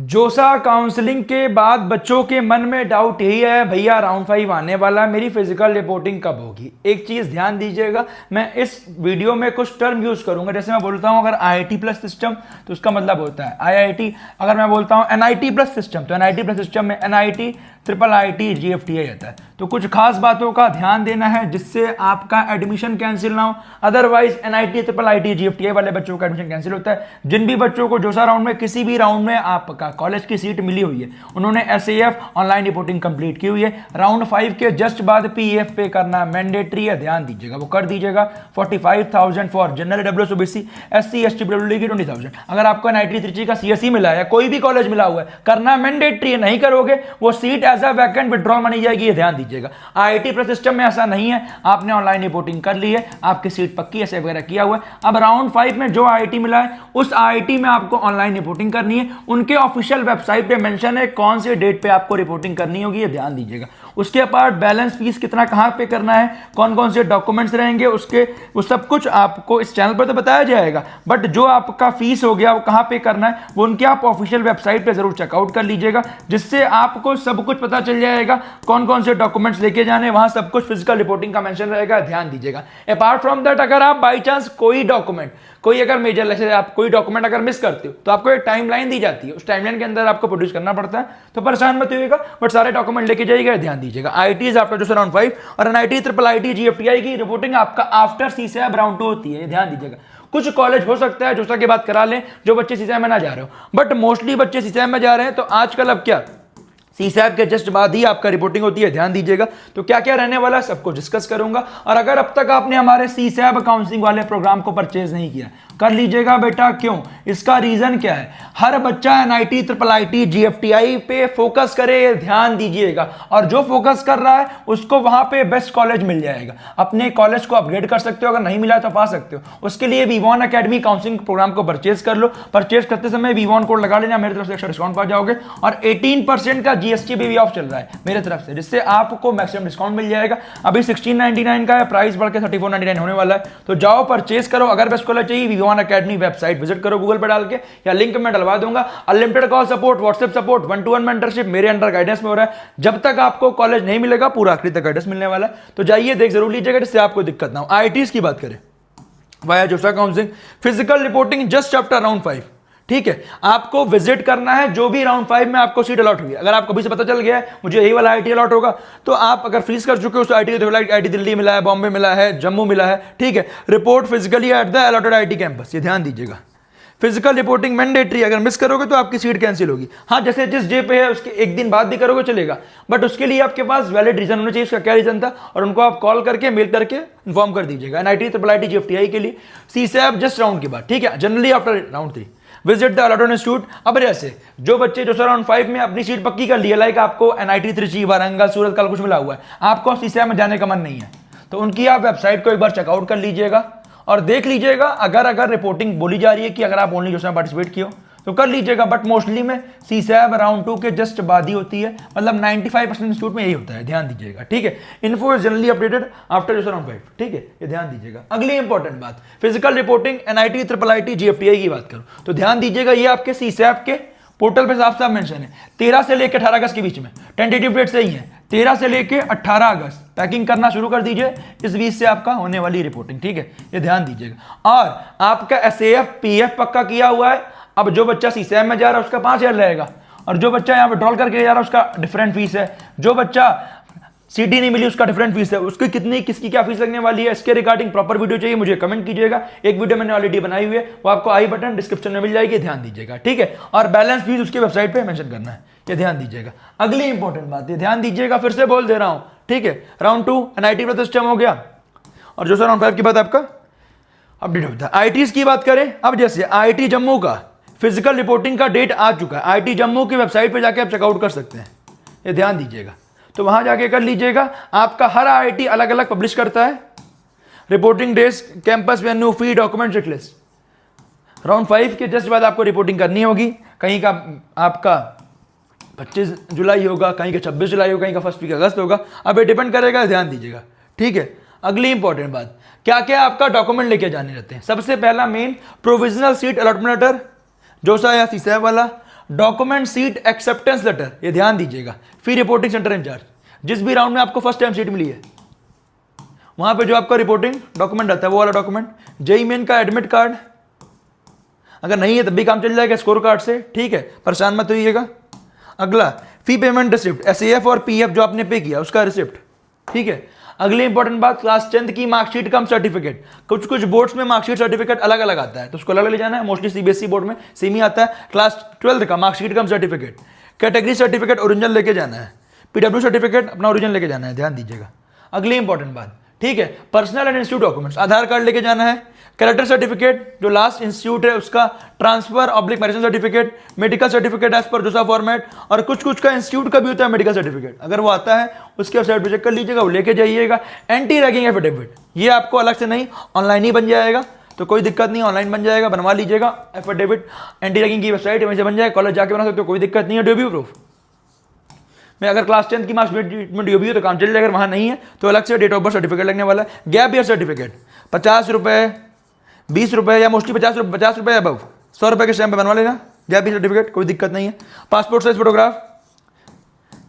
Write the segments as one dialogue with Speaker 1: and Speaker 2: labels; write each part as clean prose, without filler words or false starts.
Speaker 1: जोसा काउंसलिंग के बाद बच्चों के मन में डाउट यही है, भैया राउंड 5 आने वाला, मेरी फिजिकल रिपोर्टिंग कब होगी। एक चीज ध्यान दीजिएगा, मैं इस वीडियो में कुछ टर्म यूज करूंगा। जैसे मैं बोलता हूं अगर IIT प्लस सिस्टम तो उसका मतलब होता है IIT। अगर मैं बोलता हूं NIT प्लस सिस्टम तो NIT प्लस सिस्टम में NIT IIT GFTI आता है। तो कुछ खास बातों का ध्यान देना है जिससे आपका एडमिशन कैंसिल ना हो। अदरवाइज NIT IIT GFTI वाले बच्चों का एडमिशन कैंसिल होता है। जिन भी बच्चों को जोसा राउंड में किसी भी राउंड में आपका कॉलेज की सीट मिली हुई है, उन्होंने SAF ऑनलाइन रिपोर्टिंग कंप्लीट की हुई है। राउंड 5 के जस्ट बाद PF पे करना मैंडेटरी है, ध्यान दीजिएगा, वो कर दीजिएगा। 45,000 for general WS OBC, SC ST PWD की 20,000। अगर आपको NIT त्रिची का CSE मिला है, कोई भी कॉलेज मिला हुआ है, करना मैंडेटरी है, नहीं करोगे वो seat as a vacant withdrawal मानी जाएगी, ये ध्यान दीजिएगा। IIT प्लस सिस्टम में ऐसा नहीं है, आपने ऑनलाइन रिपोर्टिंग कर ली है, आपकी सीट पक्की ऐसे वगैरह किया हुआ है। अब राउंड 5 में जो IIT मिला है उस IIT में आपको ऑनलाइन रिपोर्टिंग करनी है। उनके ऑफिशियल वेबसाइट पे मेंशन है कौन से डेट पे आपको रिपोर्टिंग करनी होगी, ये ध्यान दीजिएगा। उसके बाद बैलेंस फीस कितना कहां पे करना है, कौन कौन से डॉक्यूमेंट्स रहेंगे, वो सब कुछ आपको इस चैनल पर तो बताया जाएगा, बट जो आपका फीस हो गया वो कहां पे करना है वो उनके आप ऑफिशियल वेबसाइट पे जरूर चेकआउट कर लीजिएगा, जिससे आपको सब कुछ पता चल जाएगा कौन कौन से डॉक्यूमेंट्स लेके जाने। वहां सब कुछ फिजिकल रिपोर्टिंग का मेंशन रहेगा, ध्यान दीजिएगा। अपार्ट फ्रॉम दैट, अगर आप बाई चांस कोई अगर मेजर जैसे आप कोई डॉक्यूमेंट अगर मिस करते हो तो आपको एक टाइमलाइन दी जाती है, उस टाइमलाइन के अंदर आपको प्रोड्यूस करना पड़ता है, तो परेशान मत होइएगा, बट सारे डॉक्यूमेंट लेके जाइएगा, ध्यान दीजिएगा। IIT आफ्टर जोसा राउंड 5 और NIT IIT GFTI की रिपोर्टिंग आपका आफ्टर CSAB राउंड 2 होती है, ध्यान दीजिएगा। कुछ कॉलेज हो सकता है जोसा के बाद करा लें जो बच्चे CSAB में ना जा रहे हो, बट मोस्टली बच्चे CSAB में जा रहे हैं। तो आजकल अब क्या CSAB के जस्ट बाद ही आपका रिपोर्टिंग होती है, ध्यान दीजिएगा। तो क्या क्या रहने वाला है सब कुछ डिस्कस करूंगा। और अगर अब तक आपने हमारे CSAB काउंसलिंग वाले प्रोग्राम को परचेज नहीं किया, कर लीजिएगा बेटा। क्यों? इसका रीजन क्या है? हर बच्चा NIT IIT GFTI पे फोकस करे, ध्यान दीजिएगा, और जो फोकस कर रहा है उसको वहां पे बेस्ट कॉलेज मिल जाएगा। अपने कॉलेज को अपग्रेड कर सकते हो, अगर नहीं मिला तो पा सकते हो। उसके लिए विवॉन अकेडमी काउंसलिंग प्रोग्राम को परचेज कर लो। परचेज करते समय विवॉन कोड लगा लेना, मेरी तरफ से एक्स्ट्रा डिस्काउंट पा जाओगे। और 18% का GST भी ऑफ चल रहा है मेरे तरफ से, जिससे आपको मैक्सिमम डिस्काउंट मिल जाएगा। अभी 1699 का है, प्राइस बढ़ के 3499 होने वाला है। तो जाओ परचेज करो। अगर बेस्ट कॉलेज चाहिए विवॉन अकेडमी वेबसाइट विजिट करो गूगल पे डाल के, या लिंक में डलवा दूंगा। Unlimited call support, WhatsApp support, 1-to-1 mentorship मेरे अंडर गाइडेंस में हो रहा है। जब तक आपको कॉलेज नहीं मिलेगा पूरा आखिरी तक गाइडेंस मिलने वाला है। तो जाइए देख जरूर लीजिएगा, जिससे आपको दिक्कत ना हो। IITs की बात करें, वाया जोसा counselling physical reporting just after round 5, ठीक है। आपको विजिट करना है जो भी राउंड 5 में आपको सीट अलॉट हुई है। अगर आपको अभी से पता चल गया है मुझे यही वाला IIT अलॉट होगा, तो आप अगर फ्रीज कर चुके हो उस IIT IIT दिल्ली मिला है, बॉम्बे मिला है, जम्मू मिला है, ठीक है। Report physically at the allotted IIT campus, ये ध्यान दीजिएगा। फिजिकल रिपोर्टिंग मैंडेटरी, अगर मिस करोगे तो आपकी सीट कैंसिल होगी। हाँ, जैसे जिस डे पे है उसके एक दिन बाद भी करोगे चलेगा, बट उसके लिए आपके पास वैलिड रीजन होना चाहिए। उसका क्या रीजन था, और उनको आप कॉल करके मेल करके इन्फॉर्म कर दीजिएगा। NIT IIT GFTI के लिए CSAB जस्ट राउंड के बाद, ठीक है, generally after round 3 visit the allotted institute. अब ऐसे जो बच्चे जो राउंड 5 में अपनी सीट पक्की कर ली है, लाइक आपको NIT त्रिची, वारंगल, सूरत कल कुछ मिला हुआ है, आपको CSAB में जाने का मन नहीं है, तो उनकी आप वेबसाइट को एक बार चेकआउट कर लीजिएगा और देख लीजिएगा। अगर रिपोर्टिंग बोली जा रही है कि अगर आप ओनली जोसा में पार्टिसिपेट किए हो तो कर लीजिएगा, बट मोस्टली में CSAB राउंड 2 के जस्ट बाद ही होती है, मतलब 95% इंस्टीट्यूट में यही होता है, ध्यान दीजिएगा, ठीक है। Info is generally updated after जोसा राउंड 5, ठीक है, ये ध्यान दीजिएगा। अगली इंपॉर्टेंट बात, physical reporting NIT IIT GFTI की बात करूं तो ध्यान दीजिएगा, ये आपके CSAB के पोर्टल पे साफ साफ मेंशन है 13 से लेकर 18 अगस्त के बीच में, टेंटेटिव डेट सही है 13 से लेकर 18 अगस्त पैकिंग करना शुरू कर दीजिए। इस बीच से आपका होने वाली रिपोर्टिंग, ठीक है, ये ध्यान दीजिएगा। और आपका SAF PF पक्का किया हुआ है। अब जो बच्चा CSAB में जा रहा है उसका 5,000 रहेगा, और जो बच्चा यहाँ विड्रॉल करके जा रहा है उसका डिफरेंट फीस है। जो बच्चा सीटी नहीं मिली उसका डिफरेंट फीस है, उसकी कितनी किसकी क्या फीस लगने वाली है, इसके रिगार्डिंग प्रॉपर वीडियो चाहिए मुझे कमेंट कीजिएगा। एक वीडियो मैंने ऑलरेडी बनाई हुई है, वो आपको आई बटन डिस्क्रिप्शन में मिल जाएगी, ध्यान दीजिएगा, ठीक है। और बैलेंस फीस उसकी वेबसाइट पे मेंशन करना है, ये ध्यान दीजिएगा। अगली इंपॉर्टेंट बात, ये ध्यान दीजिएगा, फिर से बोल दे रहा हूं, ठीक है। राउंड 2 NIT प्लस सिस्टम हो गया, और जो सर राउंड 5 की बात आपका अपडेट होता है। IITs की बात करें, अब जैसे IIT जम्मू का फिजिकल रिपोर्टिंग का डेट आ चुका है, IIT जम्मू की वेबसाइट पे जाके आप चेकआउट कर सकते हैं, ये ध्यान दीजिएगा। तो वहां जाके कर लीजिएगा। आपका हर IIT अलग अलग पब्लिश करता है रिपोर्टिंग डेज, कैंपस वेन्यू, फी, डॉक्यूमेंट, चेकलिस्ट। राउंड 5 के जस्ट बाद आपको रिपोर्टिंग करनी होगी। कहीं का आपका 25 जुलाई होगा, कहीं का 26 जुलाई होगा, कहीं का फर्स्ट वीक अगस्त होगा, अब ये डिपेंड करेगा, ध्यान दीजिएगा, ठीक है। अगली इंपॉर्टेंट बात, क्या क्या आपका डॉक्यूमेंट लेके जाने रहते हैं। सबसे पहला main, provisional seat allotment letter JoSAA या CSAB वाला, डॉक्यूमेंट सीट एक्सेप्टेंस लेटर, ये ध्यान दीजिएगा, फिर रिपोर्टिंग सेंटर इंचार्ज। जिस भी राउंड में आपको फर्स्ट टाइम सीट मिली है वहां पे जो आपका रिपोर्टिंग डॉक्यूमेंट आता है वो वाला डॉक्यूमेंट, जेईई मेन का एडमिट कार्ड, अगर नहीं है तब भी काम चल जाएगा स्कोर कार्ड से, ठीक है, परेशान मत होइएगा। अगला फी पेमेंट रिसिप्ट, एसएएफ और पीएफ जो आपने पे किया उसका रिसिप्ट, ठीक है। अगली इंपॉर्टेंट बात, क्लास 10th की मार्कशीट कम सर्टिफिकेट। कुछ कुछ बोर्ड्स में मार्कशीट सर्टिफिकेट अलग अलग आता है तो उसको अलग ले जाना है, मोस्टली सीबीएसई बोर्ड में सेम ही आता है। क्लास 12th का मार्कशीट कम सर्टिफिकेट, कैटेगरी सर्टिफिकेट ओरिजिनल लेके जाना है, पीडब्ल्यू सर्टिफिकेट अपना ओरिजिनल लेके जाना है, ध्यान दीजिएगा। अगली इंपॉर्टेंट बात, ठीक है, personal and institute documents, Aadhaar card लेके जाना है, कैरेक्टर सर्टिफिकेट जो लास्ट इंस्टीट्यूट है उसका, transfer oblique marriage certificate, medical certificate as पर जोसा फॉर्मेट, और कुछ कुछ का इंस्टीट्यूट का भी होता है मेडिकल सर्टिफिकेट, अगर वो आता है उसके वेबसाइट पर चेक कर लीजिएगा, वो लेके जाइएगा। एंटी रैगिंग एफिडेविट, ये आपको अलग से नहीं, ऑनलाइन ही बन जाएगा, तो कोई दिक्कत नहीं, ऑनलाइन बन जाएगा, बनवा लीजिएगा। एफिडेविट एंटी रैगिंग की वेबसाइट वहीं से बन जाएगा, कॉलेज जाके बना सकते हो, कोई दिक्कत नहीं है। ड्यूबी प्रूफ में अगर क्लास 10th की मार्कशीट में ड्यूबी हो तो काम चल जाएगा, अगर वहाँ नहीं है तो अलग से डेट ऑफ बर्थ सर्टिफिकेट लगने वाला है। गैप ईयर सर्टिफिकेट 50 रुपये, 20 रुपये या मोस्टली 50 रुपये अबव, 100 रुपये के स्टैम्प पे बनवा लेना गैप ईयर सर्टिफिकेट, कोई दिक्कत नहीं है। पासपोर्ट साइज फोटोग्राफ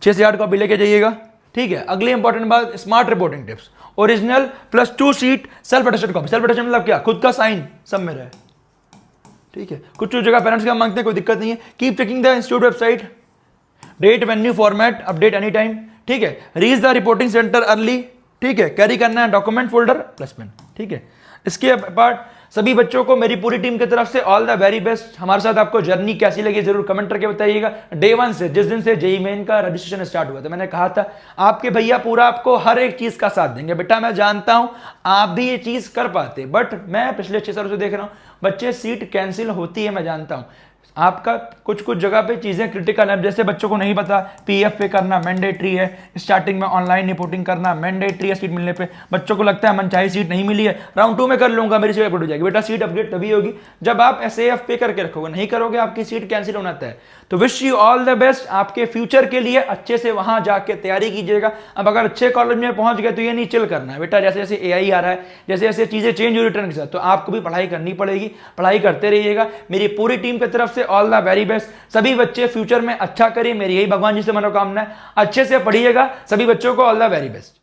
Speaker 1: 6 से 8 कॉपी लेके जाइएगा, ठीक है। अगली इंपॉर्टेंट बात, smart reporting tips, original plus 2 seat self attested copy. Self attested मतलब क्या, खुद का साइन सब में रहे, ठीक है। कुछ जगह पेरेंट्स का मांगते हैं, कोई दिक्कत नहीं है। Keep checking the institute website, date venue format update any time, ठीक है। Reach the reporting centre early, ठीक है। कैरी करना है डॉक्यूमेंट फोल्डर प्लस पेन, ठीक है। इसके बाद सभी बच्चों को मेरी पूरी टीम की तरफ से ऑल द वेरी बेस्ट। हमारे साथ आपको जर्नी कैसी लगी जरूर कमेंट करके बताइएगा। डे 1 से, जिस दिन से जेईई मेन का रजिस्ट्रेशन स्टार्ट हुआ था, मैंने कहा था आपके भैया पूरा आपको हर एक चीज का साथ देंगे। बेटा मैं जानता हूं आप भी ये चीज कर पाते, बट मैं पिछले 6 सालों से देख रहा हूं बच्चे सीट कैंसिल होती है, मैं जानता हूं आपका कुछ कुछ जगह पे चीजें क्रिटिकल है, जैसे बच्चों को नहीं पता पीएफ पे करना मैंडेटरी है, स्टार्टिंग में ऑनलाइन रिपोर्टिंग करना मैंडेटरी है सीट मिलने पे। बच्चों को लगता है मनचाही सीट नहीं मिली है, राउंड 2 में कर लूंगा मेरी सीट अपडेट हो जाएगी। बेटा सीट अपडेट तभी होगी जब आप एसएएफ पे करके रखोगे, नहीं करोगे आपकी सीट कैंसिल होना तय। तो wish you all the best, आपके फ्यूचर के लिए अच्छे से वहां जाके तैयारी कीजिएगा। अब अगर अच्छे कॉलेज में पहुंच गए तो ये नहीं चिल करना है बेटा, जैसे जैसे एआई आ रहा है, जैसे जैसे चीजें चेंज हो रही ट्रेंड के साथ, तो आपको भी पढ़ाई करनी पड़ेगी, पढ़ाई करते रहिएगा। मेरी पूरी टीम की तरफ से ऑल द वेरी बेस्ट। सभी बच्चे फ्यूचर में अच्छा करें, मेरी यही भगवान जी से मनोकामना है। अच्छे से पढ़िएगा, सभी बच्चों को ऑल द वेरी बेस्ट।